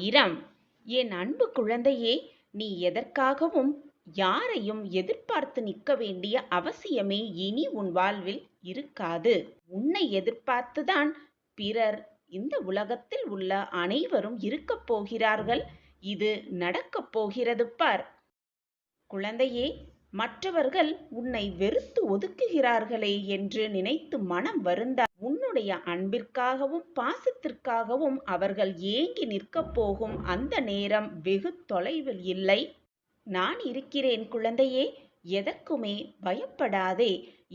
1000. என் அன்பு குழந்தையே, நீ எதற்காகவும் யாரையும் எதிர்பார்த்து நிற்க வேண்டிய அவசியமே இனி உன் வாழ்வில் இருக்காது. உன்னை எதிர்பார்த்துதான் பிறர் இந்த உலகத்தில் உள்ள அனைவரும் இருக்கப் போகிறார்கள். இது நடக்கப் போகிறது பார். குழந்தையே, மற்றவர்கள் உன்னை வெறுத்து ஒதுக்குகிறார்களே என்று நினைத்து மனம் வருந்த உன்னுடைய அன்பிற்காகவும் பாசத்திற்காகவும் அவர்கள் ஏங்கி நிற்கப் போகும் அந்த நேரம் வெகு தொலைவில் இல்லை. நான் இருக்கிறேன் குழந்தையே, எதற்குமே பயப்படாதே.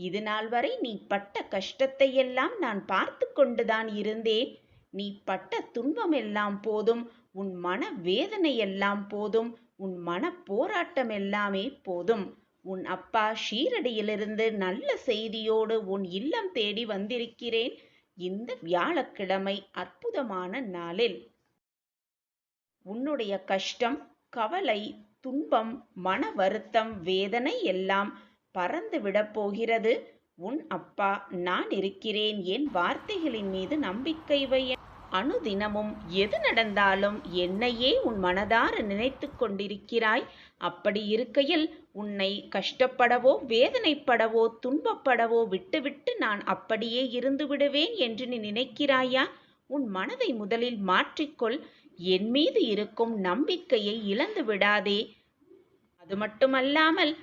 இது நாள் வரை நீ பட்ட கஷ்டத்தையெல்லாம் நான் பார்த்து கொண்டுதான் இருந்தேன். நீ பட்ட துன்பமெல்லாம் போதும், உன் மன வேதனையெல்லாம் போதும், உன் மன போராட்டம் எல்லாமே போதும். உன் அப்பா ஷீரடியிலிருந்து நல்ல செய்தியோடு உன் இல்லம் தேடி வந்திருக்கிறேன். இந்த வியாழக்கிழமை அற்புதமான நாளில் உன்னுடைய கஷ்டம், கவலை, துன்பம், மன வருத்தம், வேதனை எல்லாம் பறந்து விடப் போகிறது. உன் அப்பா நான் இருக்கிறேன். என் வார்த்தைகளின் மீது நம்பிக்கை வை. அனுதினமும் எது நடந்தாலும் என்னையே உன் மனதார நினைத்து கொண்டிருக்கிறாய். அப்படி இருக்கையில் உன்னை கஷ்டப்படவோ வேதனைப்படவோ துன்பப்படவோ விட்டுவிட்டு நான் அப்படியே இருந்து விடுவேன் என்று நீ நினைக்கிறாயா? உன் மனதை முதலில் மாற்றிக்கொள். என் மீது இருக்கும் நம்பிக்கையை இழந்து விடாதே. அது மட்டுமல்லாமல்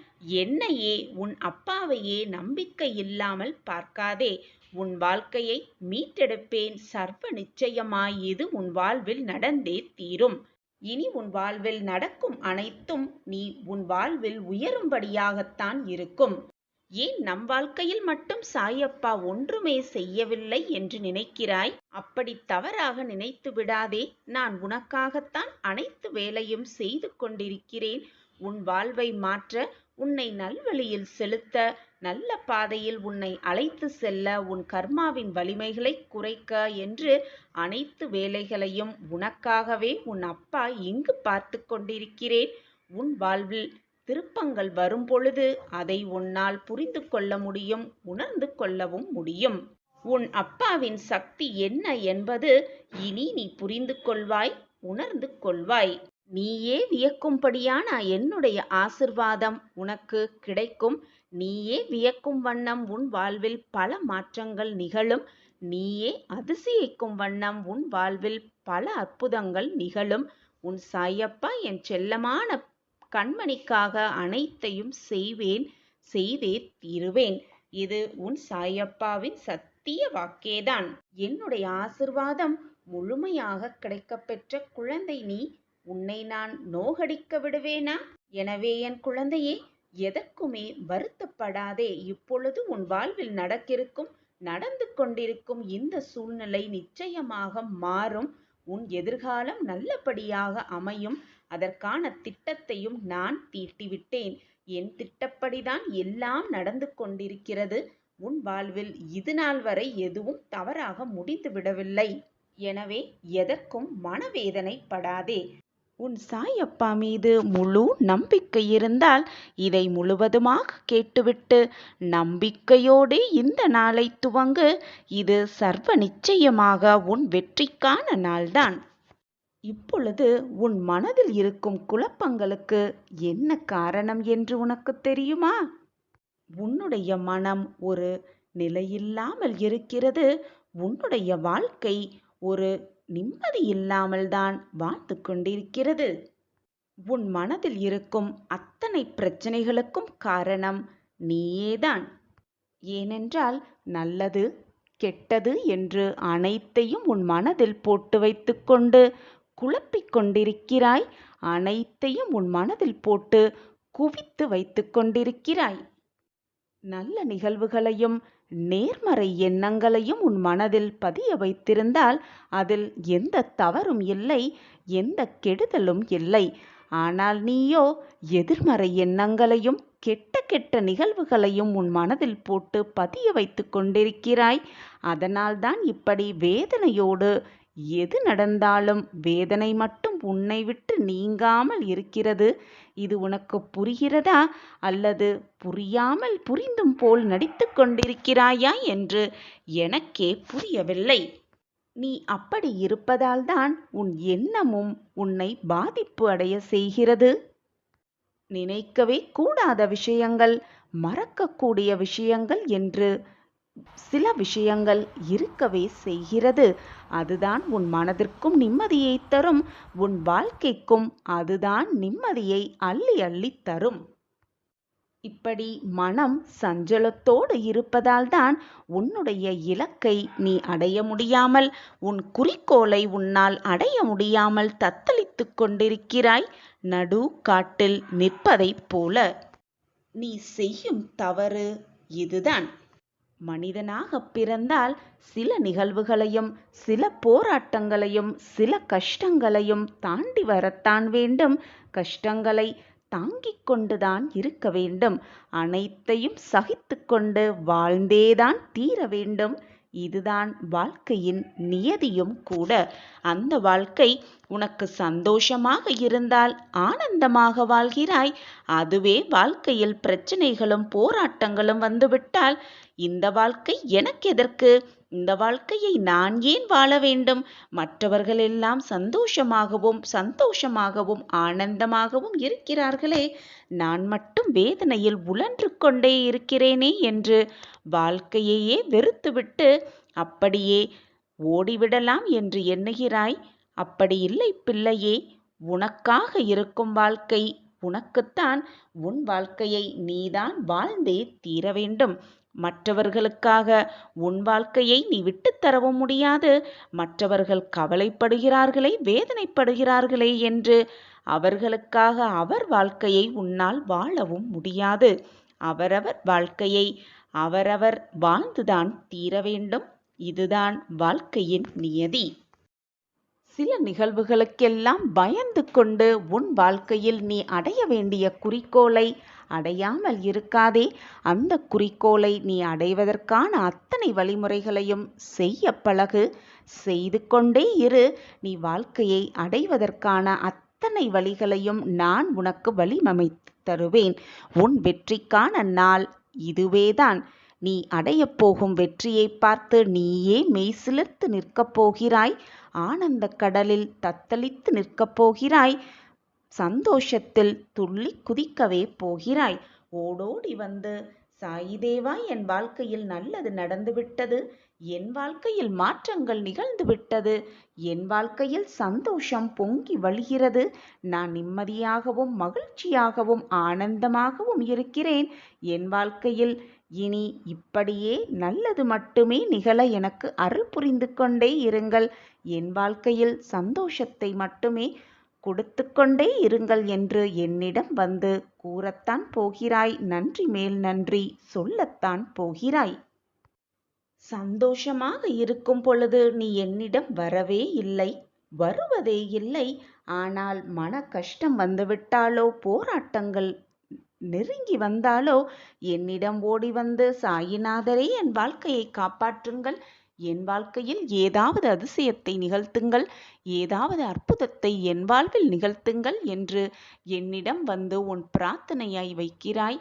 என்னையே உன் அப்பாவையே நம்பிக்கை இல்லாமல் பார்க்காதே. உன் வாழ்க்கையை மீட்டெடுப்பேன். சர்வ நிச்சயமாய் இது உன் வாழ்வில் நடந்தே தீரும். இனி உன் வாழ்வில் நடக்கும் அனைத்தும் நீ உன் வாழ்வில் உயரும்படியாகத்தான் இருக்கும். ஏன் நம் வாழ்க்கையில் மட்டும் சாயப்பா ஒன்றுமே செய்யவில்லை என்று நினைக்கிறாய்? அப்படி தவறாக நினைத்து விடாதே. நான் உனக்காகத்தான் அனைத்து வேலையும் செய்து கொண்டிருக்கிறேன். உன் வாழ்வை மாற்ற, உன்னை நல்வழியில் செலுத்த, நல்ல பாதையில் உன்னை அழைத்து செல்ல, உன் கர்மாவின் வலிமைகளை குறைக்க என்று அனைத்து வேலைகளையும் உனக்காகவே உன் அப்பா இங்கு பார்த்து கொண்டிருக்கிறேன். உன் வாழ்வில் திருப்பங்கள் வரும் பொழுது அதை உன்னால் புரிந்து கொள்ள முடியும், உணர்ந்து கொள்ளவும் முடியும். உன் அப்பாவின் சக்தி என்ன என்பது இனி நீ புரிந்து கொள்வாய், உணர்ந்து கொள்வாய். நீயே வியக்கும்படியான என்னுடைய ஆசிர்வாதம் உனக்கு கிடைக்கும். நீயே வியக்கும் வண்ணம் உன் வாழ்வில் பல மாற்றங்கள் நிகழும். நீயே அதிசயிக்கும் வண்ணம் உன் வாழ்வில் பல அற்புதங்கள் நிகழும். உன் சாயப்பா என் செல்லமான கண்மணிக்காக அனைத்தையும் செய்வேன், செய்தே தீருவேன். இது உன் சாயப்பாவின் சத்திய வாக்கேதான். என்னுடைய ஆசிர்வாதம் முழுமையாக கிடைக்கப்பெற்ற குழந்தை நீ. உன்னை நான் நோகடிக்க விடுவேனா? எனவே என் குழந்தையே, எதற்குமே வருத்தப்படாதே. இப்பொழுது உன் வாழ்வில் நடந்து கொண்டிருக்கும் இந்த சூழ்நிலை நிச்சயமாக மாறும். உன் எதிர்காலம் நல்லபடியாக அமையும். அதற்கான திட்டத்தையும் நான் தீட்டிவிட்டேன். என் திட்டப்படிதான் எல்லாம் நடந்து கொண்டிருக்கிறது. உன் வாழ்வில் இது நாள் வரை எதுவும் தவறாக முடிந்து விடவில்லை. எனவே எதற்கும் மனவேதனைப்படாதே. உன் சாயப்பா மீது முழு நம்பிக்கை இருந்தால் இதை முழுவதுமாக கேட்டுவிட்டு நம்பிக்கையோடு இந்த நாளை துவங்கு. இது சர்வ நிச்சயமாக உன் வெற்றிக்கான நாள்தான். இப்பொழுது உன் மனதில் இருக்கும் குழப்பங்களுக்கு என்ன காரணம் என்று உனக்கு தெரியுமா? உன்னுடைய மனம் ஒரு நிலையில்லாமல் இருக்கிறது. உன்னுடைய வாழ்க்கை ஒரு நிம்மதி இல்லாமல் தான் வாழ்ந்து கொண்டிருக்கிறது. உன் மனதில் இருக்கும் அத்தனை பிரச்சனைகளுக்கும் காரணம் நீயேதான். ஏனென்றால் நல்லது கெட்டது என்று அனைத்தையும் உன் மனதில் போட்டு வைத்துக்கொண்டு குழப்பிக் கொண்டிருக்கிறாய். அனைத்தையும் உன் மனதில் போட்டு குவித்து வைத்து கொண்டிருக்கிறாய். நல்ல நிகழ்வுகளையும் நேர்மறை எண்ணங்களையும் உன் மனதில் பதிய வைத்திருந்தால் அதில் எந்த தவறும் இல்லை, எந்த கெடுதலும் இல்லை. ஆனால் நீயோ எதிர்மறை எண்ணங்களையும் கெட்ட கெட்ட நிகழ்வுகளையும் உன் மனதில் போட்டு பதிய வைத்து கொண்டிருக்கிறாய். அதனால்தான் இப்படி வேதனையோடு எது நடந்தாலும் வேதனை மட்டும் உன்னை விட்டு நீங்காமல் இருக்கிறது. இது உனக்கு புரிகிறதா? அல்லது புரியாமல் புரிந்தும் போல் நடித்து கொண்டிருக்கிறாயா என்று எனக்கே புரியவில்லை. நீ அப்படி இருப்பதால்தான் உன் எண்ணமும் உன்னை பாதிப்பு அடைய செய்கிறது. நினைக்கவே கூடாத விஷயங்கள், மறக்கக்கூடிய விஷயங்கள் என்று சில விஷயங்கள் இருக்கவே செய்கிறது. அதுதான் உன் மனதிற்கும் நிம்மதியை தரும், உன் வாழ்க்கைக்கும் அதுதான் நிம்மதியை அள்ளி அள்ளி தரும். இப்படி மனம் சஞ்சலத்தோடு இருப்பதால்தான் உன்னுடைய இலக்கை நீ அடைய முடியாமல், உன் குறிக்கோளை உன்னால் அடைய முடியாமல் தத்தளித்துக் கொண்டிருக்கிறாய், நடு காட்டில் நிற்பதைப் போல. நீ செய்யும் தவறு இதுதான். மனிதனாக பிறந்தால் சில நிகழ்வுகளையும் சில போராட்டங்களையும் சில கஷ்டங்களையும் தாண்டி வரத்தான் வேண்டும். கஷ்டங்களை தாங்கிக் கொண்டுதான் இருக்க வேண்டும். அனைத்தையும் சகித்து கொண்டு வாழ்ந்தேதான் தீர வேண்டும். இதுதான் வாழ்க்கையின் நியதியும் கூட. அந்த வாழ்க்கை உனக்கு சந்தோஷமாக இருந்தால் ஆனந்தமாக வாழ்கிறாய். அதுவே வாழ்க்கையில் பிரச்சனைகளும் போராட்டங்களும் வந்துவிட்டால், இந்த வாழ்க்கை எனக்கு எதற்கு, இந்த வாழ்க்கையை நான் ஏன் வாழ வேண்டும், மற்றவர்கள் எல்லாம் சந்தோஷமாகவும் ஆனந்தமாகவும் இருக்கிறார்களே, நான் மட்டும் வேதனையில் உழன்று கொண்டே இருக்கிறேனே என்று வாழ்க்கையையே வெறுத்துவிட்டு அப்படியே ஓடிவிடலாம் என்று எண்ணுகிறாய். அப்படி இல்லை பிள்ளையே. உனக்காக இருக்கும் வாழ்க்கை உனக்குத்தான். உன் வாழ்க்கையை நீதான் வாழ்ந்தே தீர வேண்டும். மற்றவர்களுக்காக உன் வாழ்க்கையை நீ விட்டுத்தரவும் முடியாது. மற்றவர்கள் கவலைப்படுகிறார்களே, வேதனைப்படுகிறார்களே என்று அவர்களுக்காக அவர் வாழ்க்கையை உன்னால் வாழவும் முடியாது. அவரவர் வாழ்க்கையை அவரவர் வாழ்ந்துதான் தீர வேண்டும். இதுதான் வாழ்க்கையின் நியதி. சில நிகழ்வுகளுக்கெல்லாம் பயந்து கொண்டு உன் வாழ்க்கையில் நீ அடைய வேண்டிய குறிக்கோளை அடையாமல் இருக்காதே. அந்த குறிக்கோளை நீ அடைவதற்கான அத்தனை வழிமுறைகளையும் செய்ய பழகு. செய்து கொண்டே இரு. நீ வாழ்க்கையை அடைவதற்கான அத்தனை வழிகளையும் நான் உனக்கு வழியமைத்து தருவேன். உன் வெற்றிக்கான நாள் இதுவேதான். நீ அடையப் போகும் வெற்றியை பார்த்து நீயே மெய்சிலிர்த்து நிற்கப் போகிறாய். ஆனந்த கடலில் தத்தளித்து நிற்கப் போகிறாய். சந்தோஷத்தில் துள்ளி குதிக்கவே போகிறாய். ஓடோடி வந்து, சாயிதேவா, என் வாழ்க்கையில் நல்லது நடந்துவிட்டது, என் வாழ்க்கையில் மாற்றங்கள் நிகழ்ந்துவிட்டது, என் வாழ்க்கையில் சந்தோஷம் பொங்கி வழிகிறது, நான் நிம்மதியாகவும் மகிழ்ச்சியாகவும் ஆனந்தமாகவும் இருக்கிறேன், என் வாழ்க்கையில் இனி இப்படியே நல்லது மட்டுமே நிகழ எனக்கு அருள் புரிந்து கொண்டே இருங்கள், என் வாழ்க்கையில் சந்தோஷத்தை மட்டுமே கொடுத்து கொண்டே இருங்கள் என்று என்னிடம் வந்து கூறத்தான் போகிறாய். நன்றி மேல் நன்றி சொல்லத்தான் போகிறாய். சந்தோஷமாக இருக்கும் பொழுது நீ என்னிடம் வரவே இல்லை, வருவதே இல்லை. ஆனால் மன கஷ்டம் வந்துவிட்டாலோ, போராட்டங்கள் நெருங்கி வந்தாலோ என்னிடம் ஓடி வந்து, சாயிநாதரே, என் வாழ்க்கையை காப்பாற்றுங்கள், என் வாழ்க்கையில் ஏதாவது அதிசயத்தை நிகழ்த்துங்கள், ஏதாவது அற்புதத்தை என் வாழ்வில் நிகழ்த்துங்கள் என்று என்னிடம் வந்து உன் பிரார்த்தனையாய் வைக்கிறாய்.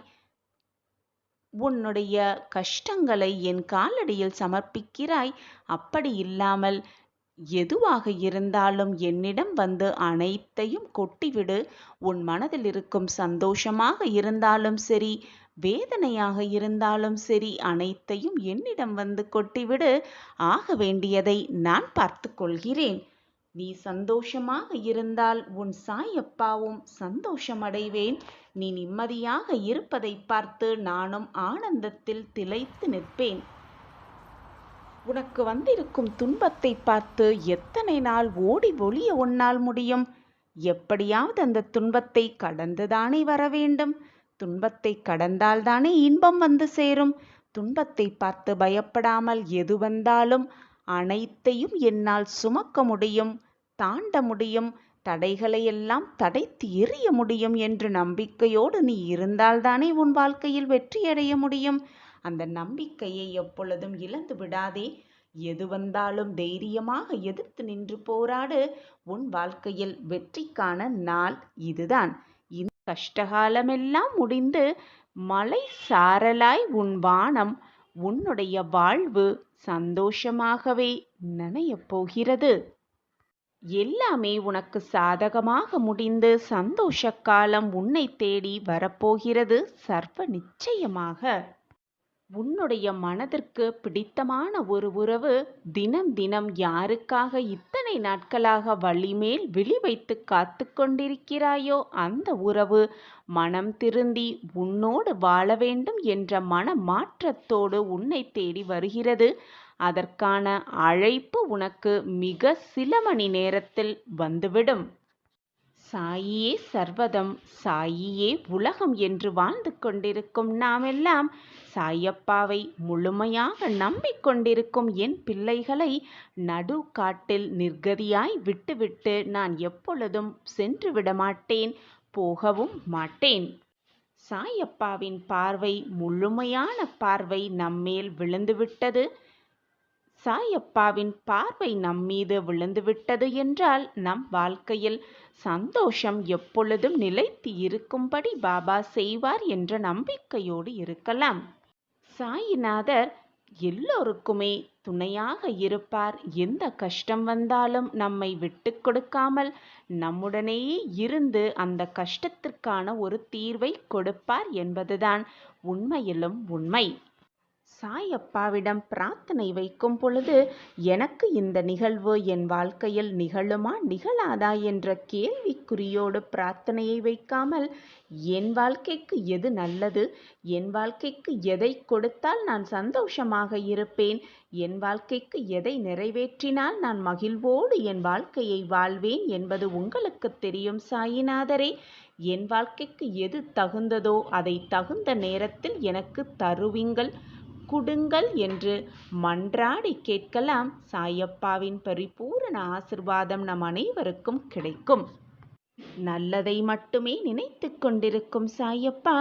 உன்னுடைய கஷ்டங்களை என் காலடியில் சமர்ப்பிக்கிறாய். அப்படி இல்லாமல் எதுவாக இருந்தாலும் என்னிடம் வந்து அனைத்தையும் கொட்டிவிடு. உன் மனதில் இருக்கும் சந்தோஷமாக இருந்தாலும் சரி, வேதனையாக இருந்தாலும் சரி, அனைத்தையும் என்னிடம் வந்து கொட்டிவிடு. ஆக வேண்டியதை நான் பார்த்து கொள்கிறேன். நீ சந்தோஷமாக இருந்தால் உன் சாயப்பாவும் சந்தோஷமடைவேன். நீ நிம்மதியாக இருப்பதை பார்த்து நானும் ஆனந்தத்தில் திளைத்து நிற்பேன். உனக்கு வந்திருக்கும் துன்பத்தை பார்த்து எத்தனை நாள் ஓடி ஒளிய உன்னால் முடியும்? எப்படியாவது அந்த துன்பத்தை கடந்துதானே வர வேண்டும். துன்பத்தை கடந்தால்தானே இன்பம் வந்து சேரும். துன்பத்தை பார்த்து பயப்படாமல் எது வந்தாலும் அனைத்தையும் என்னால் சுமக்க முடியும், தாண்ட முடியும், தடைகளையெல்லாம் தடைத்து எறிய முடியும் என்று நம்பிக்கையோடு நீ இருந்தால்தானே உன் வாழ்க்கையில் வெற்றியடைய முடியும். அந்த நம்பிக்கையை எப்பொழுதும் இழந்து விடாதே. எது வந்தாலும் தைரியமாக எதிர்த்து நின்று போராடு. உன் வாழ்க்கையில் வெற்றிக்கான நாள் இதுதான். இந்த கஷ்டகாலமெல்லாம் முடிந்து மலை சாரலாய் உன் வானம் உன்னுடைய வாழ்வு சந்தோஷமாகவே நனையப் போகிறது. எல்லாமே உனக்கு சாதகமாக முடிந்து சந்தோஷ காலம் உன்னை தேடி வரப்போகிறது சர்வ நிச்சயமாக. உன்னுடைய மனதிற்கு பிடித்தமான ஒரு உறவு தினம் தினம் யாருக்காக இத்தனை நாட்களாக வழிமேல் விழி வைத்து காத்து கொண்டிருக்கிறாயோ அந்த உறவு மனம் திருந்தி உன்னோடு வாழ வேண்டும் என்ற மன மாற்றத்தோடு உன்னை தேடி வருகிறது. அதற்கான அழைப்பு உனக்கு மிக சில மணி நேரத்தில் வந்துவிடும். சாயியே சர்வதம், சாயியே உலகம் என்று வாழ்ந்து கொண்டிருக்கும் நாமெல்லாம் சாயப்பாவை முழுமையாக நம்பிக்கொண்டிருக்கும் என் பிள்ளைகளை நடு காட்டில் நிர்கதியாய் விட்டுவிட்டு நான் எப்பொழுதும் சென்று விடமாட்டேன், போகவும் மாட்டேன். சாயப்பாவின் பார்வை முழுமையான பார்வை நம்மேல் விழுந்துவிட்டது. சாயப்பாவின் பார்வை நம்மீது விழுந்துவிட்டது என்றால் நம் வாழ்க்கையில் சந்தோஷம் எப்பொழுதும் நிலைத்து இருக்கும்படி பாபா செய்வார் என்ற நம்பிக்கையோடு இருக்கலாம். சாயிநாதர் எல்லோருக்குமே துணையாக இருப்பார். எந்த கஷ்டம் வந்தாலும் நம்மை விட்டு கொடுக்காமல் நம்முடனேயே இருந்து அந்த கஷ்டத்திற்கான ஒரு தீர்வை கொடுப்பார் என்பதுதான் உண்மையிலும் உண்மை. சாயப்பாவிடம் பிரார்த்தனை வைக்கும் பொழுது எனக்கு இந்த நிகழ்வு என் வாழ்க்கையில் நிகழுமா நிகழாதா என்ற கேள்விக்குறியோடு பிரார்த்தனையை வைக்காமல் என் வாழ்க்கைக்கு எது நல்லது, என் வாழ்க்கைக்கு எதை கொடுத்தால் நான் சந்தோஷமாக இருப்பேன், என் வாழ்க்கைக்கு எதை நிறைவேற்றினால் நான் மகிழ்வோடு என் வாழ்க்கையை வாழ்வேன் என்பது உங்களுக்கு தெரியும் சாயிநாதரே. என் வாழ்க்கைக்கு எது தகுந்ததோ அதை தகுந்த நேரத்தில் எனக்கு தருவீங்கள், கொடுங்கள் என்று மன்றாடி கேட்கலாம். சாயப்பாவின் பரிபூரண ஆசிர்வாதம் நம் அனைவருக்கும் கிடைக்கும். நல்லதை மட்டுமே நினைத்து கொண்டிருக்கும் சாயப்பா,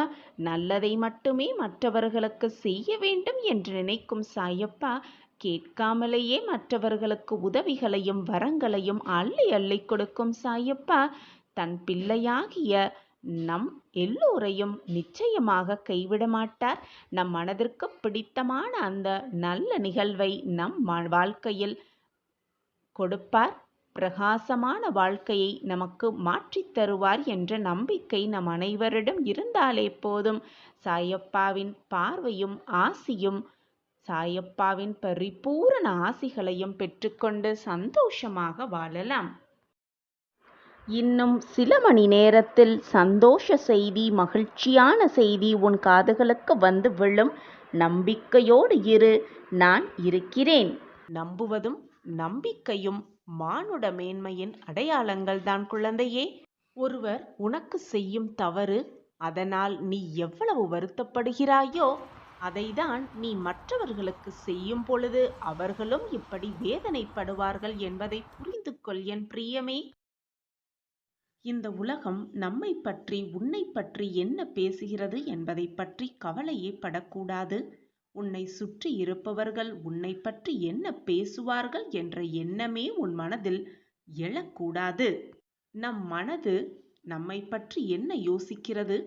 நல்லதை மட்டுமே மற்றவர்களுக்கு செய்ய வேண்டும் என்று நினைக்கும் சாயப்பா, கேட்காமலேயே மற்றவர்களுக்கு உதவிகளையும் வரங்களையும் அள்ளி அள்ளி கொடுக்கும் சாயப்பா, தன் பிள்ளையாகிய நம் எல்லோரையும் நிச்சயமாக கைவிட மாட்டார். நம் மனதிற்கு பிடித்தமான அந்த நல்ல நிகழ்வை நம் வாழ்க்கையில் கொடுப்பார். பிரகாசமான வாழ்க்கையை நமக்கு மாற்றித் தருவார் என்ற நம்பிக்கை நம் அனைவரிடம் இருந்தாலே போதும். சாயப்பாவின் பார்வையும் ஆசியும், சாயப்பாவின் பரிபூரண ஆசிகளையும் பெற்றுக்கொண்டு சந்தோஷமாக வாழலாம். இன்னும் சில மணி நேரத்தில் சந்தோஷ செய்தி, மகிழ்ச்சியான செய்தி உன் காதுகளுக்கு வந்து விழும். நம்பிக்கையோடு இரு, நான் இருக்கிறேன். நம்புவதும் நம்பிக்கையும் மானுட மேன்மையின் அடையாளங்கள் தான் குழந்தையே. ஒருவர் உனக்கு செய்யும் தவறு, அதனால் நீ எவ்வளவு வருத்தப்படுகிறாயோ அதைதான் நீ மற்றவர்களுக்கு செய்யும் பொழுது அவர்களும் இப்படி வேதனைப்படுவார்கள் என்பதை புரிந்து கொள் என் பிரியமே. இந்த உலகம் நம்மை பற்றி, உன்னை பற்றி என்ன பேசுகிறது என்பதை பற்றி கவலையே படக்கூடாது. உன்னை சுற்றி இருப்பவர்கள் உன்னை பற்றி என்ன பேசுவார்கள் என்ற எண்ணமே உன் மனதில் எழக்கூடாது. நம் மனது நம்மை பற்றி என்ன யோசிக்கிறது,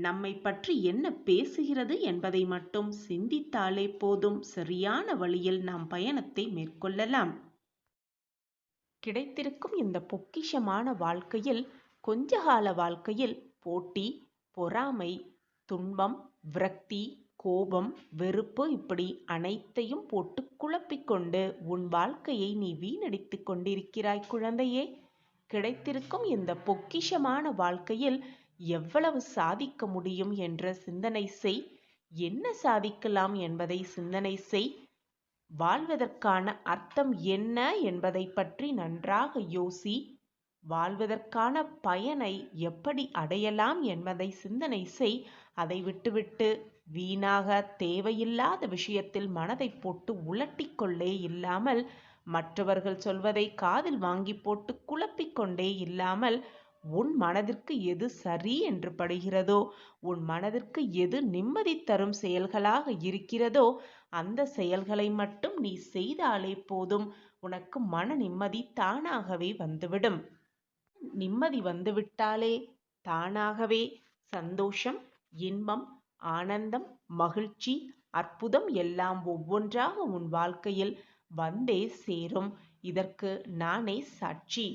நம்மை பற்றி என்ன பேசுகிறது என்பதை மட்டும் சிந்தித்தாலே போதும். சரியான வழியில் நாம் பயணத்தை மேற்கொள்ளலாம். கிடைத்திருக்கும் இந்த பொக்கிஷமான வாழ்க்கையில், கொஞ்சகால வாழ்க்கையில் போட்டி, பொறாமை, துன்பம், விரக்தி, கோபம், வெறுப்பு இப்படி அனைத்தையும் போட்டு குழப்பிக்கொண்டு உன் வாழ்க்கையை நீ வீணடித்து கொண்டிருக்கிறாய் குழந்தையே. கிடைத்திருக்கும் இந்த பொக்கிஷமான வாழ்க்கையில் எவ்வளவு சாதிக்க முடியும் என்ற சிந்தனை செய். என்ன சாதிக்கலாம் என்பதை சிந்தனை செய். வாழ்வதற்கான அர்த்தம் என்ன என்பதை பற்றி நன்றாக யோசி. வாழ்வதற்கான பயனை எப்படி அடையலாம் என்பதை சிந்தனை செய். அதை விட்டுவிட்டு வீணாக தேவையில்லாத விஷயத்தில் மனதை போட்டு உலட்டிக்கொள்ளே இல்லாமல், மற்றவர்கள் சொல்வதை காதில் வாங்கி போட்டு குழப்பிக்கொண்டே இல்லாமல், உன் மனதிற்கு எது சரி என்று படுகிறதோ, உன் மனதிற்கு எது நிம்மதி தரும் செயல்களாக இருக்கிறதோ அந்த செயல்களை மட்டும் நீ செய்தாலே போதும். உனக்கு மன நிம்மதி தானாகவே வந்துவிடும். நிம்மதி வந்துவிட்டாலே தானாகவே சந்தோஷம், இன்பம், ஆனந்தம், மகிழ்ச்சி, அற்புதம் எல்லாம் ஒவ்வொன்றாக உன் வாழ்க்கையில் வந்தே சேரும். இதற்கு நானே சாட்சி.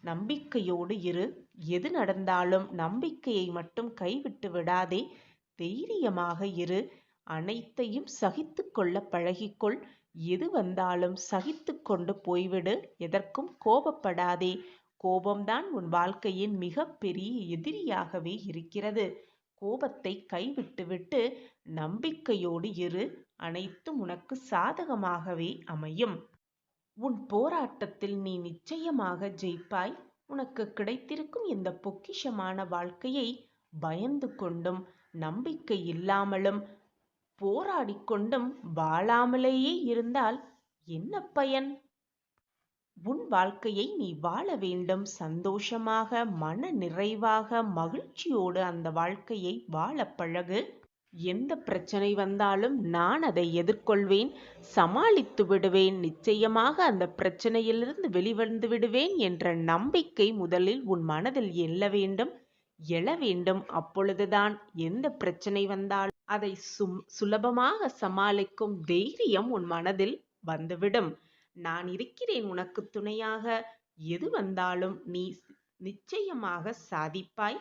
நம்பிக்கையோடு இரு. எது நடந்தாலும் நம்பிக்கையை மட்டும் கைவிட்டு விடாதே. தைரியமாக இரு. அனைத்தையும் சகித்து கொள்ள பழகிக்கொள். எது வந்தாலும் சகித்து கொண்டு போய்விடு. எதற்கும் கோபப்படாதே. கோபம்தான் உன் வாழ்க்கையின் மிக பெரிய எதிரியாகவே இருக்கிறது. கோபத்தை கைவிட்டுவிட்டு நம்பிக்கையோடு இரு. அனைத்தும் உனக்கு சாதகமாகவே அமையும். உன் போராட்டத்தில் நீ நிச்சயமாக ஜெயிப்பாய். உனக்கு கிடைத்திருக்கும் இந்த பொக்கிஷமான வாழ்க்கையை பயந்து கொண்டும் நம்பிக்கை இல்லாமலும் போராடிக்கொண்டும் வாழாமலேயே இருந்தால் என்ன பயன்? உன் வாழ்க்கையை நீ வாழ வேண்டும். சந்தோஷமாக, மன நிறைவாக, மகிழ்ச்சியோடு அந்த வாழ்க்கையை வாழ பழகு. எந்த பிரச்சனை வந்தாலும் நான் அதை எதிர்கொள்வேன், சமாளித்து விடுவேன், நிச்சயமாக அந்த பிரச்சனையிலிருந்து வெளிவந்து விடுவேன் என்ற நம்பிக்கை முதலில் உன் மனதில் எழ வேண்டும். அப்பொழுதுதான் எந்த பிரச்சனை வந்தாலும் அதை சுலபமாக சமாளிக்கும் தைரியம் உன் மனதில் வந்துவிடும். நான் இருக்கிறேன் உனக்கு துணையாக. எது வந்தாலும் நீ நிச்சயமாக சாதிப்பாய்.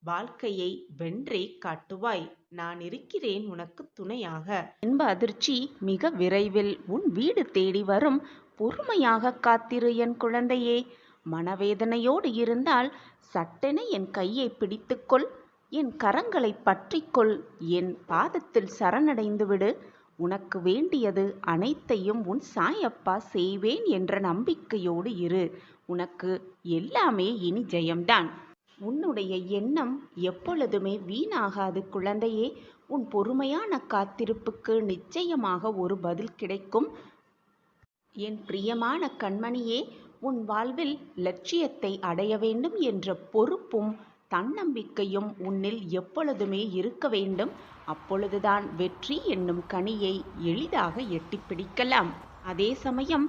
வாழ்க்கையை வென்றே காட்டுவாய். நான் இருக்கிறேன் உனக்கு துணையாக. இன்ப அதிர்ச்சி மிக விரைவில் உன் வீடு தேடி வரும். பொறுமையாக காத்திரு என் குழந்தையே. மனவேதனையோடு இருந்தால் சட்டென என் கையை பிடித்துக்கொள். என் கரங்களை பற்றிக்கொள். என் பாதத்தில் சரணடைந்து விடு. உனக்கு வேண்டியது அனைத்தையும் உன் சாயப்பா செய்வேன் என்ற நம்பிக்கையோடு இரு. உனக்கு எல்லாமே இனி ஜெயம்தான். உன்னுடைய எண்ணம் எப்பொழுதுமே வீணாகாது குழந்தையே. உன் பொறுமையான காத்திருப்புக்கு நிச்சயமாக ஒரு பதில் கிடைக்கும். என் பிரியமான கண்மணியே, உன் வாழ்வில் லட்சியத்தை அடைய வேண்டும் என்ற பொறுப்பும் தன்னம்பிக்கையும் உன்னில் எப்பொழுதுமே இருக்க வேண்டும். அப்பொழுதுதான் வெற்றி என்னும் கனியை எளிதாக எட்டி பிடிக்கலாம். அதே சமயம்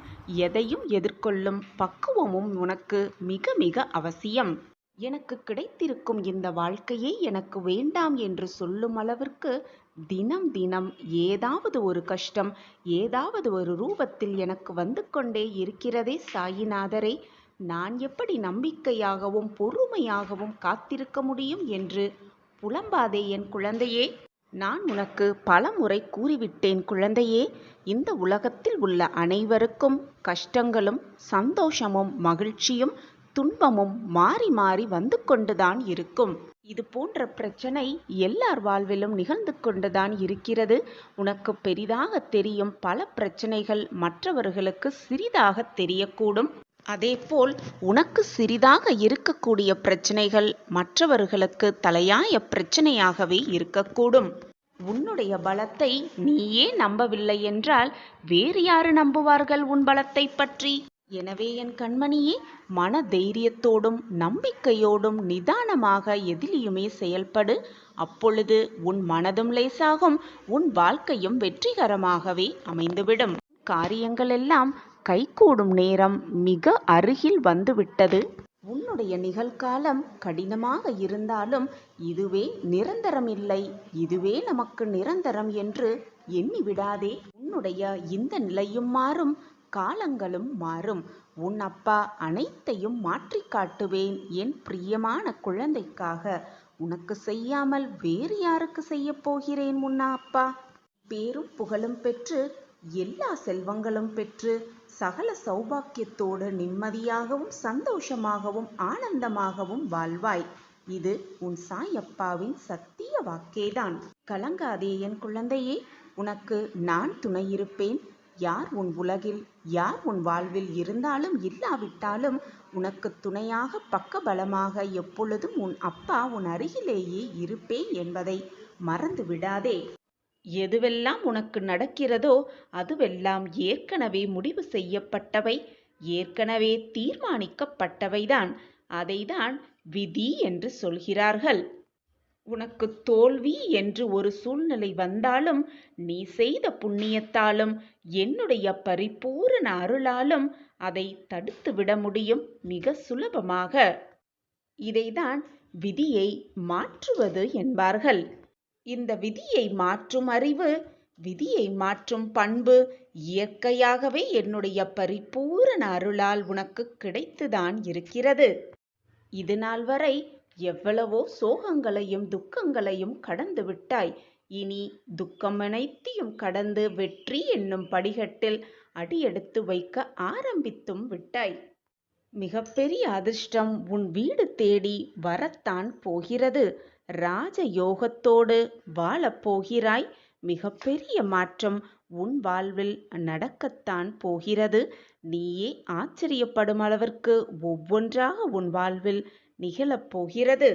எதையும் எதிர்கொள்ளும் பக்குவமும் உனக்கு மிக மிக அவசியம். எனக்கு கிடைத்திருக்கும் இந்த வாழ்க்கையை எனக்கு வேண்டாம் என்று சொல்லும் அளவிற்கு தினம் தினம் ஏதாவது ஒரு கஷ்டம் ஏதாவது ஒரு ரூபத்தில் எனக்கு வந்து கொண்டே இருக்கிறதே சாயிநாதரே. நான் எப்படி நம்பிக்கையாகவும் பொறுமையாகவும் காத்திருக்க முடியும் என்று புலம்பாதே என் குழந்தையே. நான் உனக்கு பலமுறை கூறிவிட்டேன் குழந்தையே. இந்த உலகத்தில் உள்ள அனைவருக்கும் கஷ்டங்களும் சந்தோஷமும் மகிழ்ச்சியும் துன்பமும் மாறி மாறி வந்து கொண்டுதான் இருக்கும். இது போன்ற பிரச்சனை எல்லார் வாழ்விலும் நிகழ்ந்து கொண்டுதான் இருக்கிறது. உனக்கு பெரிதாக தெரியும் பல பிரச்சனைகள் மற்றவர்களுக்கு சிறிதாக தெரியக்கூடும். அதேபோல் உனக்கு சிறிதாக இருக்கக்கூடிய பிரச்சனைகள் மற்றவர்களுக்கு தலையாய பிரச்சனையாகவே இருக்கக்கூடும். உன்னுடைய பலத்தை நீயே நம்பவில்லை என்றால் வேறு யாரு நம்புவார்கள் உன் பலத்தை பற்றி? எனவே என் கண்மணியே, மன தைரியத்தோடும் நம்பிக்கையோடும் நிதானமாக எதிலையுமே செயல்படு. அப்பொழுது உன் மனதும் லேசாகும், உன் வாழ்க்கையும் வெற்றிகரமாகவே அமைந்துவிடும். காரியங்கள் எல்லாம் கைகூடும் நேரம் மிக அருகில் வந்துவிட்டது. உன்னுடைய நிகழ்காலம் கடினமாக இருந்தாலும் இதுவே நிரந்தரம் இல்லை, இதுவே நமக்கு நிரந்தரம் என்று எண்ணி விடாதே. உன்னுடைய இந்த நிலையும் மாறும், காலங்களும் மாறும். உன் அப்பா அனைத்தையும் மாற்றி காட்டுவேன் என் பிரியமான குழந்தைக்காக. உனக்கு செய்யாமல் வேறு யாருக்கு செய்ய போகிறேன் உன்னா அப்பா? பேரும் புகழும் பெற்று எல்லா செல்வங்களும் பெற்று சகல சௌபாக்கியத்தோடு நிம்மதியாகவும் சந்தோஷமாகவும் ஆனந்தமாகவும் வாழ்வாய். இது உன் சாயப்பாவின் சத்திய வாக்கேதான். கலங்காதே என் குழந்தையே, உனக்கு நான் துணையிருப்பேன். யார் உன் உலகில் யார் உன் வாழ்வில் இருந்தாலும் இல்லாவிட்டாலும் உனக்கு துணையாக பக்கபலமாக எப்பொழுதும் உன் அப்பா உன் அருகிலேயே இருப்பேன் என்பதை மறந்து விடாதே. எதுவெல்லாம் உனக்கு நடக்கிறதோ அதுவெல்லாம் ஏற்கனவே முடிவு செய்யப்பட்டவை, ஏற்கனவே தீர்மானிக்கப்பட்டவைதான். அதைதான் விதி என்று சொல்கிறார்கள். உனக்கு தோல்வி என்று ஒரு சூழ்நிலை வந்தாலும் நீ செய்த புண்ணியத்தாலும் என்னுடைய பரிபூரண அருளாலும் அதை தடுத்து விட முடியும் மிக சுலபமாக. இதைதான் விதியை மாற்றுவது என்பார்கள். இந்த விதியை மாற்றும் அறிவு விதியை மாற்றும் பண்பு இயற்கையாகவே என்னுடைய பரிபூரண அருளால் உனக்கு கிடைத்துதான் இருக்கிறது. இதுநாள் வரை எவ்வளவோ சோகங்களையும் துக்கங்களையும் கடந்து விட்டாய். இனி துக்கம் அனைத்தையும் கடந்து வெற்றி என்னும் படிகட்டில் அடியெடுத்து வைக்க ஆரம்பித்தும் விட்டாய். மிகப்பெரிய அதிர்ஷ்டம் உன் வீடு தேடி வரத்தான் போகிறது. ராஜயோகத்தோடு வாழப்போகிறாய். மிகப்பெரிய மாற்றம் உன் வாழ்வில் நடக்கத்தான் போகிறது. நீயே ஆச்சரியப்படும் அளவிற்கு ஒவ்வொன்றாக உன் வாழ்வில் நிகழப்போகிறது.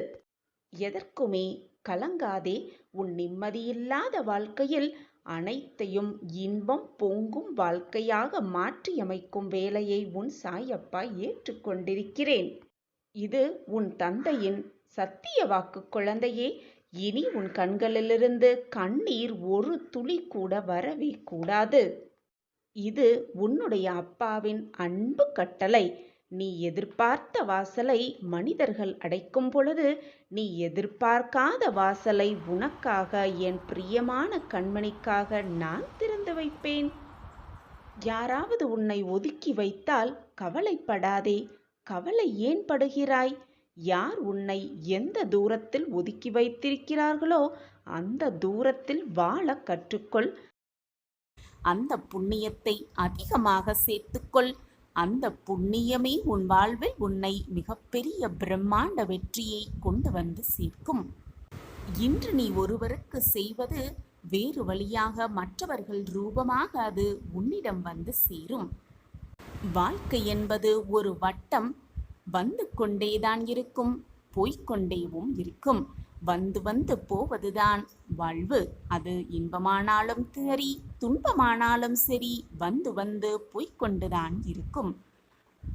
எதற்குமே கலங்காதே. உன் நிம்மதியில்லாத வாழ்க்கையில் அனைத்தையும் இன்பம் பொங்கும் வாழ்க்கையாக மாற்றியமைக்கும் வேலையை உன் சாயப்பா ஏற்றுக்கொண்டிருக்கிறேன். இது உன் தந்தையின் சத்திய வாக்கு குழந்தையே. இனி உன் கண்களிலிருந்து கண்ணீர் ஒரு துளி கூட வரவே கூடாது. இது உன்னுடைய அப்பாவின் அன்பு கட்டளை. நீ எதிர்பார்த்த வாசலை மனிதர்கள் அடைக்கும் பொழுது நீ எதிர்பார்க்காத வாசலை உனக்காக, என் பிரியமான கண்மணிக்காக நான் திறந்து வைப்பேன். யாராவது உன்னை ஒதுக்கி வைத்தால் கவலைப்படாதே. கவலை ஏன் படுகிறாய்? யார் உன்னை எந்த தூரத்தில் ஒதுக்கி வைத்திருக்கிறார்களோ அந்த தூரத்தில் வாழ கற்றுக்கொள். அந்த புண்ணியத்தை அதிகமாக சேர்த்துக்கொள். அந்த புண்ணியமே உன் வாழ்வில் உன்னை மிகப்பெரிய பிரம்மாண்ட வெற்றியை கொண்டு வந்து சேர்க்கும். இன்று நீ ஒருவருக்கு செய்வது வேறு வழியாக மற்றவர்கள் ரூபமாக அது உன்னிடம் வந்து சேரும். வாழ்க்கை என்பது ஒரு வட்டம். வந்து கொண்டேதான் இருக்கும், போய்கொண்டேவும் இருக்கும். வந்து வந்து போவதுதான் வாழ்வு. அது இன்பமானாலும் சரி, துன்பமானாலும் சரி, வந்து வந்து போய்கொண்டுதான் இருக்கும்.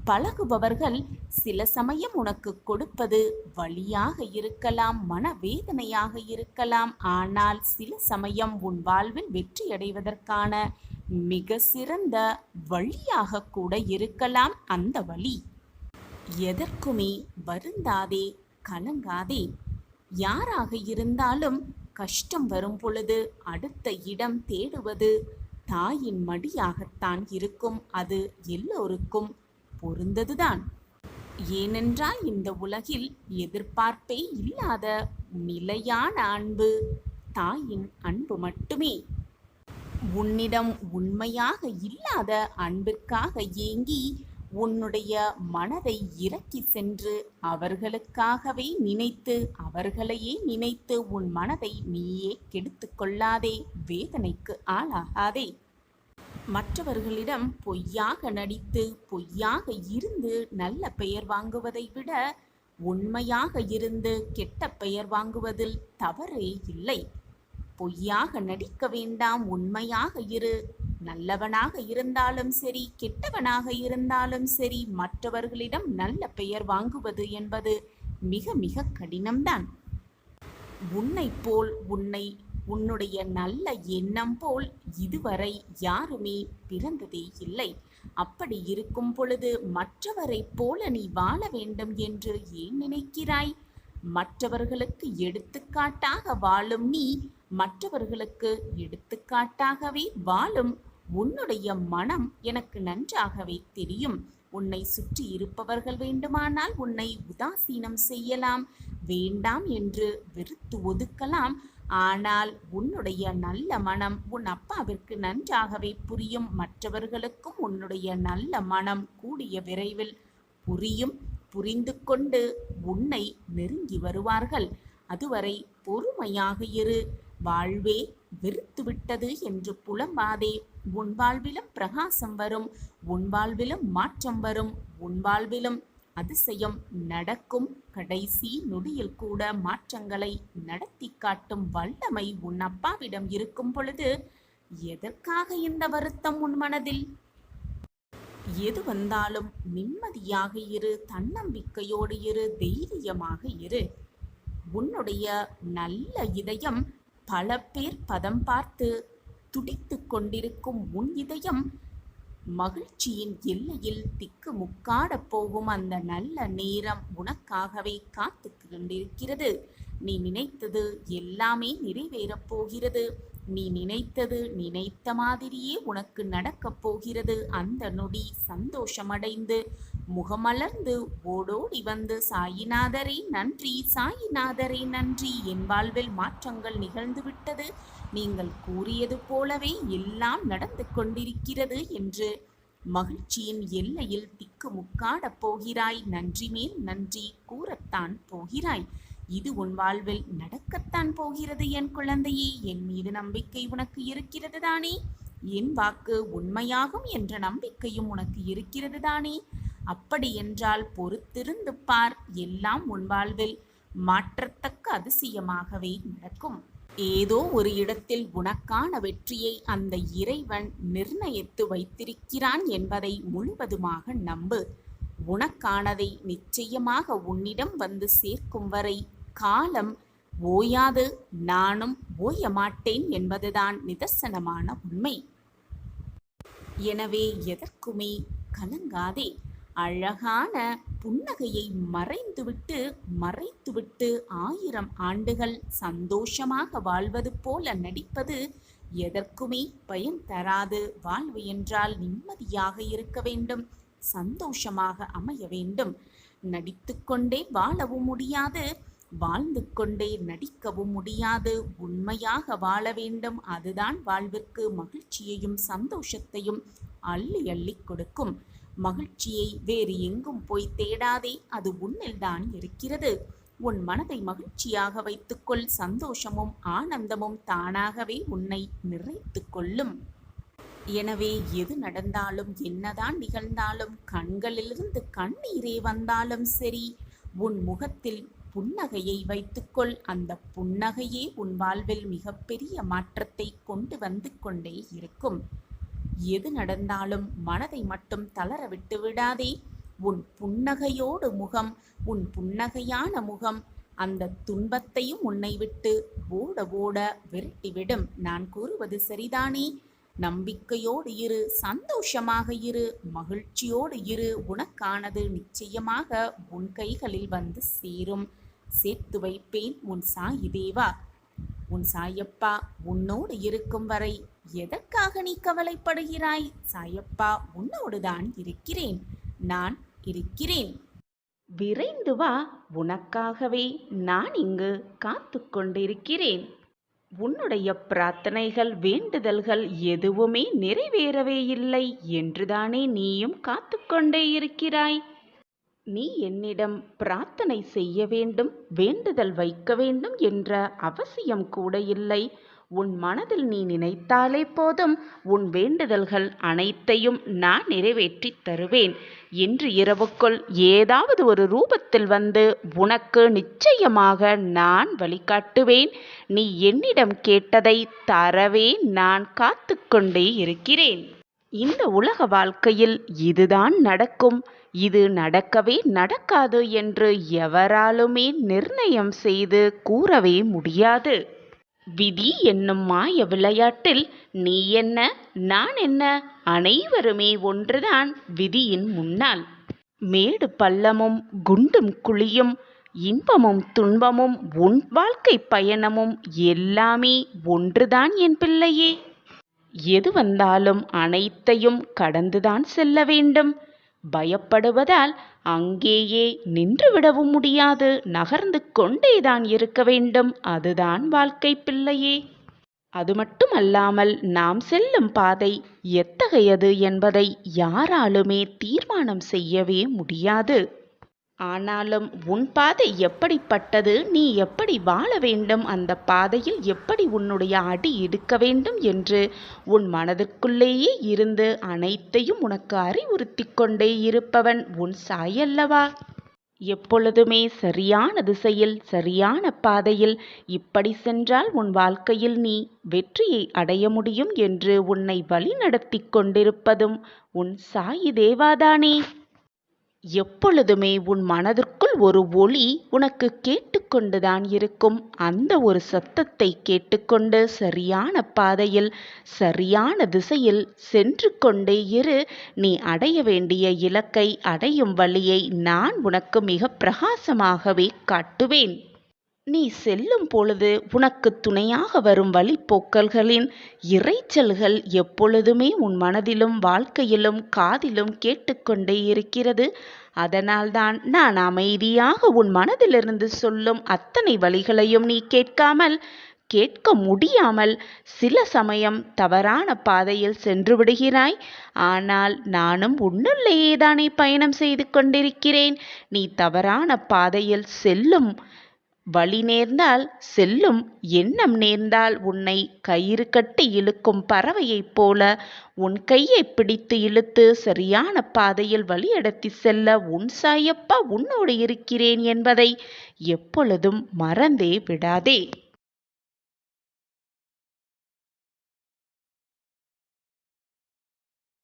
பழகுபவர்கள் சில சமயம் உனக்கு கொடுப்பது வலியாக இருக்கலாம், மனவேதனையாக இருக்கலாம். ஆனால் சில சமயம் உன் வாழ்வில் வெற்றியடைவதற்கான மிக சிறந்த வழியாக கூட இருக்கலாம் அந்த வழி. எதற்குமே வருந்தாதே, கலங்காதே. யாராக இருந்தாலும் கஷ்டம் வரும் பொழுது அடுத்த இடம் தேடுவது தாயின் மடியாகத்தான் இருக்கும். அது எல்லோருக்கும் பொருந்ததுதான். ஏனென்றால் இந்த உலகில் எதிர்பார்ப்பே இல்லாத நிலையான அன்பு தாயின் அன்பு மட்டுமே. உன்னிடம் உண்மையாக இல்லாத அன்பிற்காக ஏங்கி உன்னுடைய மனதை இறக்கி சென்று அவர்களுக்காகவே நினைத்து, அவர்களையே நினைத்து உன் மனதை நீயே கெடுத்து கொள்ளாதே. வேதனைக்கு ஆளாகாதே. மற்றவர்களிடம் பொய்யாக நடித்து பொய்யாக இருந்து நல்ல பெயர் வாங்குவதை விட உண்மையாக இருந்து கெட்ட பெயர் வாங்குவதில் தவறே இல்லை. பொய்யாக நடிக்க வேண்டாம், உண்மையாக இரு. நல்லவனாக இருந்தாலும் சரி, கெட்டவனாக இருந்தாலும் சரி, மற்றவர்களிடம் நல்ல பெயர் வாங்குவது என்பது மிக மிக கடினம்தான். உன்னை போல், உன்னுடைய நல்ல எண்ணம் போல் இதுவரை யாருமே பிறந்ததே இல்லை. அப்படி இருக்கும் பொழுது மற்றவரை போல நீ வாழ வேண்டும் என்று ஏன் நினைக்கிறாய்? மற்றவர்களுக்கு எடுத்துக்காட்டாக வாழும் நீ மற்றவர்களுக்கு எடுத்துக்காட்டாகவே வாழும் உன்னுடைய மனம் எனக்கு நன்றாகவே தெரியும். உன்னை சுற்றி இருப்பவர்கள் வேண்டுமானால் உன்னை உதாசீனம் செய்யலாம், வேண்டாம் என்று வெறுத்து ஒதுக்கலாம். ஆனால் உன்னுடைய நல்ல மனம் உன் அப்பாவிற்கு நன்றாகவே புரியும். மற்றவர்களுக்கும் உன்னுடைய நல்ல மனம் கூடிய விரைவில் புரியும். புரிந்து கொண்டு உன்னை நெருங்கி வருவார்கள். அதுவரை பொறுமையாக இரு. வாழ்வே வெறுத்துவிட்டது என்று புலம்பாதே. உன் வாழ்விலும் பிரகாசம் வரும், உன் வாழ்விலும் மாற்றம் வரும், உன் வாழ்விலும் அதிசயம் நடக்கும். கடைசி நொடியில் கூட மாற்றங்களை நடத்தி காட்டும் வல்லமை உன் அப்பாவிடம் இருக்கும் பொழுது எதற்காக இந்த வருத்தம் உன் மனதில்? எது வந்தாலும் நிம்மதியாக இரு, தன்னம்பிக்கையோடு இரு, தைரியமாக இரு. உன்னுடைய நல்ல இதயம் பல பேர் பதம் பார்த்து துடித்து கொண்டிருக்கும் உன் இதயம் மகிழ்ச்சியின் எல்லையில் திக்கு முக்காட போகும் அந்த நல்ல நேரம் உனக்காகவே காத்து கொண்டிருக்கிறது. நீ நினைத்தது எல்லாமே நிறைவேறப் போகிறது. நீ நினைத்தது நினைத்த மாதிரியே உனக்கு நடக்கப் போகிறது. அந்த நொடி சந்தோஷமடைந்து முகமலர்ந்து ஓடோடி வந்து, சாயிநாதரே நன்றி, சாயிநாதரே நன்றி, என் வாழ்வில் மாற்றங்கள் நிகழ்ந்துவிட்டது, நீங்கள் கூறியது போலவே எல்லாம் நடந்து கொண்டிருக்கிறது என்று மகிழ்ச்சியின் எல்லையில் திக்குமுக்காடப் போகிறாய். நன்றி மேல் நன்றி கூறத்தான் போகிறாய். இது உன் வாழ்வில் நடக்கத்தான் போகிறது என் குழந்தையே. என் மீது நம்பிக்கை உனக்கு இருக்கிறது தானே? என் வாக்கு உண்மையாகும் என்ற நம்பிக்கையும் உனக்கு இருக்கிறது தானே? அப்படி என்றால் பொறுத்திருந்து பார், எல்லாம் உன் வாழ்வில் மாற்றத்தக்க அதிசயமாகவே நடக்கும். ஏதோ ஒரு இடத்தில் உனக்கான வெற்றியை அந்த இறைவன் நிர்ணயித்து வைத்திருக்கிறான் என்பதை முழுவதுமாக நம்பு. உனக்கானதை நிச்சயமாக உன்னிடம் வந்து சேர்க்கும் வரை காலம் ஓயாது, நானும் ஓய மாட்டேன் என்பதுதான் நிதர்சனமான உண்மை. எனவே எதற்குமே கலங்காதே. அழகான புன்னகையை மறைத்துவிட்டு 1000 ஆண்டுகள் சந்தோஷமாக வாழ்வது போல நடிப்பது எதற்குமே பயன் தராது. வாழ்வு என்றால் நிம்மதியாக இருக்க வேண்டும், சந்தோஷமாக அமைய வேண்டும். நடித்துக்கொண்டே வாழவும் முடியாது, வாழ்ந்து கொண்டே நடிக்கவும் முடியாது. உண்மையாக வாழ வேண்டும். அதுதான் வாழ்விற்கு மகிழ்ச்சியையும் சந்தோஷத்தையும் அள்ளி அள்ளி கொடுக்கும். மகிழ்ச்சியை வேறு எங்கும் போய் தேடாதே, அது உன்னில்தான் இருக்கிறது. உன் மனதை மகிழ்ச்சியாக வைத்துக்கொள். சந்தோஷமும் ஆனந்தமும் தானாகவே உன்னை நிறைத்து கொள்ளும். எனவே எது நடந்தாலும் என்னதான் நிகழ்ந்தாலும் கண்களிலிருந்து கண்ணீரே வந்தாலும் சரி, உன் முகத்தில் புன்னகையை வைத்துக்கொள். அந்த புன்னகையே உன் வாழ்வில் மிகப்பெரிய மாற்றத்தை கொண்டு வந்து கொண்டே இருக்கும். எது நடந்தாலும் மனதை மட்டும் தளர விட்டு விடாதே. உன் புன்னகையோடு முகம், உன் புன்னகையான முகம் அந்த துன்பத்தையும் உன்னை விட்டு ஓட ஓட விரட்டிவிடும். நான் கூறுவது சரிதானே? நம்பிக்கையோடு இரு, சந்தோஷமாக இரு, மகிழ்ச்சியோடு இரு. உனக்கானது நிச்சயமாக உன் கைகளில் வந்து சேரும். சேர்த்து வைப்பேன் உன் சாயி தேவா. உன் சாயப்பா உன்னோடு இருக்கும் வரை எதற்காக நீ கவலைப்படுகிறாய்? சாயப்பா உன்னோடுதான் இருக்கிறேன், நான் இருக்கிறேன். விரைந்து வா, உனக்காகவே நான் இங்கு காத்து கொண்டிருக்கிறேன். உன்னுடைய பிரார்த்தனைகள், வேண்டுதல்கள் எதுவுமே நிறைவேறவே இல்லை என்றுதானே நீயும் காத்து கொண்டே இருக்கிறாய்? நீ என்னிடம் பிரார்த்தனை செய்ய வேண்டும், வேண்டுதல் வைக்க வேண்டும் என்ற அவசியம் கூட இல்லை. உன் மனதில் நீ நினைத்தாலே போதும், உன் வேண்டுதல்கள் அனைத்தையும் நான் நிறைவேற்றி தருவேன். இன்று இரவுக்குள் ஏதாவது ஒரு ரூபத்தில் வந்து உனக்கு நிச்சயமாக நான் வழிகாட்டுவேன். நீ என்னிடம் கேட்டதை தரவே நான் காத்து கொண்டே இருக்கிறேன். இந்த உலக வாழ்க்கையில் இதுதான் நடக்கும், இது நடக்கவே நடக்காது என்று எவராலுமே நிர்ணயம் செய்து கூறவே முடியாது. விதி என்னும் மாய விளையாட்டில் நீ என்ன, நான் என்ன, அனைவருமே ஒன்றுதான் விதியின் முன்னால். மேடு பள்ளமும் குண்டும் குழியும், இன்பமும் துன்பமும், உன் வாழ்க்கை பயணமும் எல்லாமே ஒன்றுதான் என் பிள்ளையே. எது வந்தாலும் அனைத்தையும் கடந்துதான் செல்ல வேண்டும். பயப்படுவதால் அங்கேயே நின்றுவிடவும் முடியாது, நகர்ந்து கொண்டேதான் இருக்க வேண்டும். அதுதான் வாழ்க்கை பிள்ளையே. அது மட்டுமல்லாமல் நாம் செல்லும் பாதை எத்தகையது என்பதை யாராலுமே தீர்மானம் செய்யவே முடியாது. ஆனாலும் உன் பாதை எப்படிப்பட்டது, நீ எப்படி வாழ வேண்டும், அந்த பாதையில் எப்படி உன்னுடைய அடி எடுக்க வேண்டும் என்று உன் மனதிற்குள்ளேயே இருந்து அனைத்தையும் உனக்கு அறிவுறுத்தி கொண்டே இருப்பவன் உன் சாய் அல்லவா? எப்பொழுதுமே சரியான திசையில், சரியான பாதையில் இப்படி சென்றால் உன் வாழ்க்கையில் நீ வெற்றியை அடைய முடியும் என்று உன்னை வழிநடத்தி கொண்டிருப்பதும் உன் சாயி தேவாதானே. எப்பொழுதுமே உன் மனதிற்குள் ஒரு ஒளி உனக்கு கேட்டுக்கொண்டுதான் இருக்கும். அந்த ஒரு சத்தத்தை கேட்டுக்கொண்டு சரியான பாதையில், சரியான திசையில் சென்று கொண்டே இரு. நீ அடைய வேண்டிய இலக்கை அடையும் வழியை நான் உனக்கு மிக பிரகாசமாகவே காட்டுவேன். நீ செல்லும் பொழுது உனக்கு துணையாக வரும் வழிப்போக்கல்களின் இரைச்சல்கள் எப்பொழுதுமே உன் மனதிலும் வாழ்க்கையிலும் காதிலும் கேட்டுக்கொண்டே இருக்கிறது. அதனால்தான் நான் அமைதியாக உன் மனதிலிருந்து சொல்லும் அத்தனை வழிகளையும் நீ கேட்க முடியாமல் சில சமயம் தவறான பாதையில் சென்று விடுகிறாய். ஆனால் நானும் உன்னுள்ளேயே தானே பயணம் செய்து கொண்டிருக்கிறேன். நீ தவறான பாதையில் செல்லும் வழி நேர்ந்தால், செல்லும் எண்ணம் நேர்ந்தால், உன்னை கயிறு கட்டி இழுக்கும் பறவையைப் போல உன் கையை பிடித்து இழுத்து சரியான பாதையில் வழிநடத்தி செல்ல உன் சாயப்பா உன்னோடு இருக்கிறேன் என்பதை எப்பொழுதும் மறந்தே விடாதே.